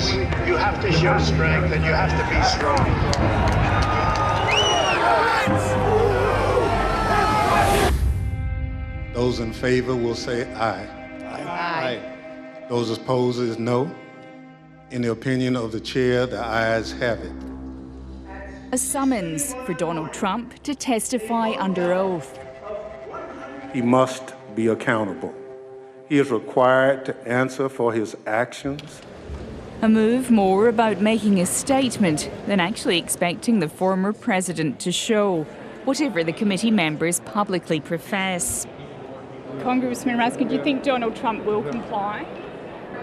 Congress, you have to show strength and you have to be strong. Those in favor will say aye. Aye. Those opposed is no. In the opinion of the chair, the ayes have it. A summons for Donald Trump to testify under oath. He must be accountable. He is required to answer for his actions. A move more about making a statement than actually expecting the former president to show, whatever the committee members publicly profess. Congressman Raskin, do you think Donald Trump will comply?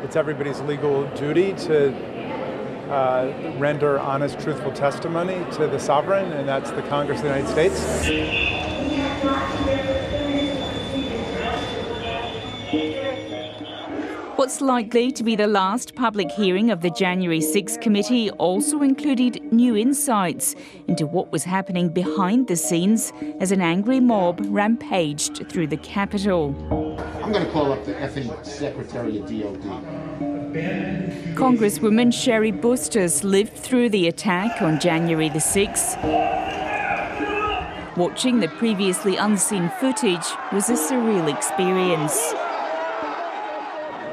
It's everybody's legal duty to render honest, truthful testimony to the sovereign, and that's the Congress of the United States. What's likely to be the last public hearing of the January 6 committee also included new insights into what was happening behind the scenes as an angry mob rampaged through the Capitol. I'm going to call up the effing Secretary of DOD. Congresswoman Sherry Bustos lived through the attack on January the 6th. Watching the previously unseen footage was a surreal experience.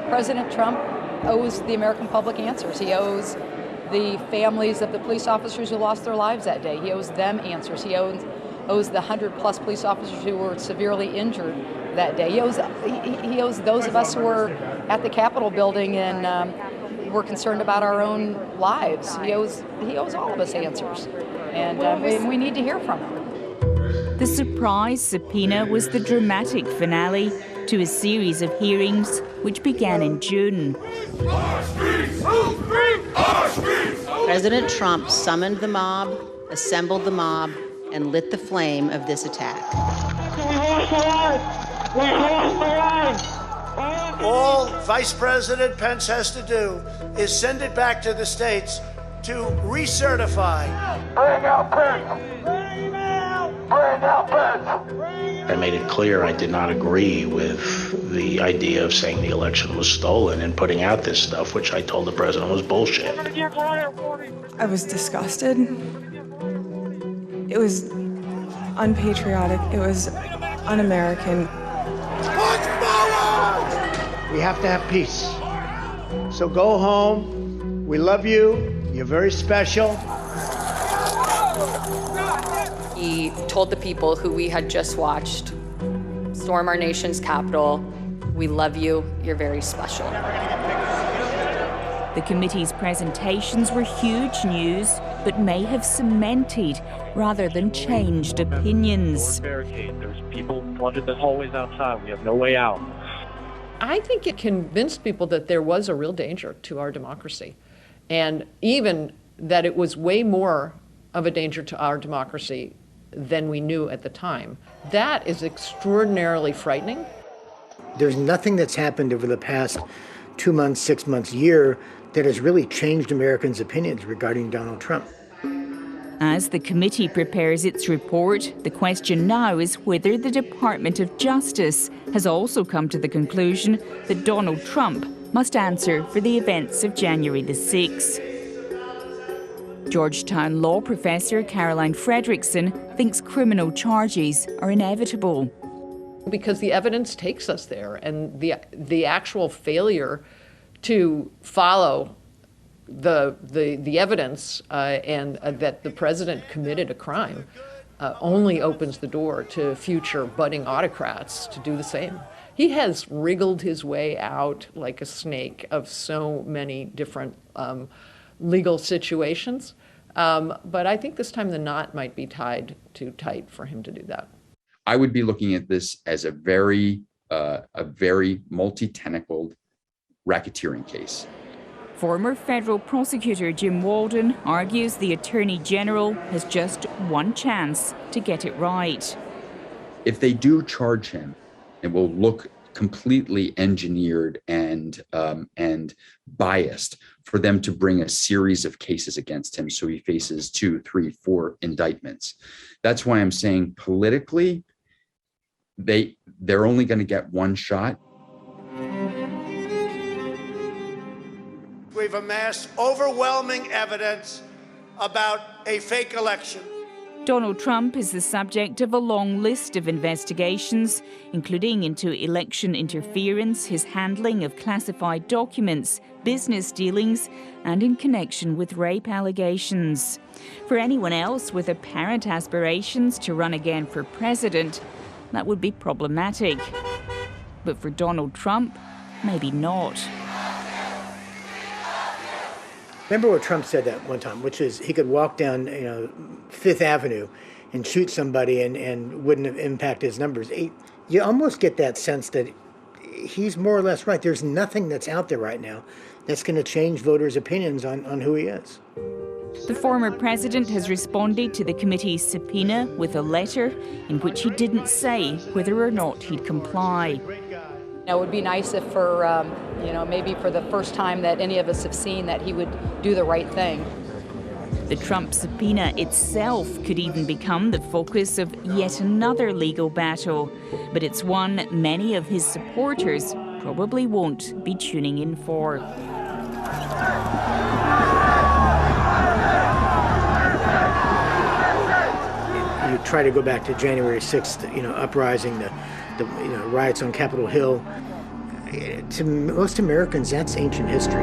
President Trump owes the American public answers. He owes the families of the police officers who lost their lives that day. He owes them answers. He owes the 100+ police officers who were severely injured that day. He owes those of us who were at the Capitol building and were concerned about our own lives. He owes all of us answers, and we need to hear from him. The surprise subpoena was the dramatic finale to a series of hearings which began in June. President Trump summoned the mob, assembled the mob, and lit the flame of this attack. All Vice President Pence has to do is send it back to the states to recertify. Bring out Pence! Bring out Pence! I made it clear I did not agree with the idea of saying the election was stolen and putting out this stuff, which I told the president was bullshit. I was disgusted. It was unpatriotic. It was un-American. We have to have peace. So go home. We love you. You're very special. He told the people who we had just watched storm our nation's capital, "We love you, you're very special." The committee's presentations were huge news, but may have cemented rather than changed opinions. There's people flooded the hallways outside. We have no way out. I think it convinced people that there was a real danger to our democracy, and even that it was way more of a danger to our democracy than we knew at the time. That is extraordinarily frightening. There's nothing that's happened over the past 2 months, 6 months, year that has really changed Americans' opinions regarding Donald Trump. As the committee prepares its report, the question now is whether the Department of Justice has also come to the conclusion that Donald Trump must answer for the events of January the 6th. Georgetown law professor Caroline Fredrickson thinks criminal charges are inevitable. Because the evidence takes us there, and the actual failure to follow the evidence and that the president committed a crime only opens the door to future budding autocrats to do the same. He has wriggled his way out like a snake of so many different legal situations. But I think this time the knot might be tied too tight for him to do that. I would be looking at this as a very multi-tentacled racketeering case. Former federal prosecutor Jim Walden argues the Attorney General has just one chance to get it right. If they do charge him, it will look completely engineered and biased for them to bring a series of cases against him, so he faces 2, 3, 4 indictments. That's why I'm saying politically, they're only going to get one shot. we've amassed overwhelming evidence about a fake election. Donald Trump is the subject of a long list of investigations, including into election interference, his handling of classified documents, business dealings, and in connection with rape allegations. For anyone else with apparent aspirations to run again for president, that would be problematic. But for Donald Trump, maybe not. Remember what Trump said that one time, which is he could walk down, Fifth Avenue and shoot somebody and wouldn't have impacted his numbers. You almost get that sense that he's more or less right. There's nothing that's out there right now that's going to change voters' opinions on who he is. The former president has responded to the committee's subpoena with a letter in which he didn't say whether or not he'd comply. It would be nice if for, maybe for the first time that any of us have seen that he would do the right thing. The Trump subpoena itself could even become the focus of yet another legal battle, but it's one many of his supporters probably won't be tuning in for. You try to go back to January 6th, uprising, the riots on Capitol Hill. To most Americans, that's ancient history.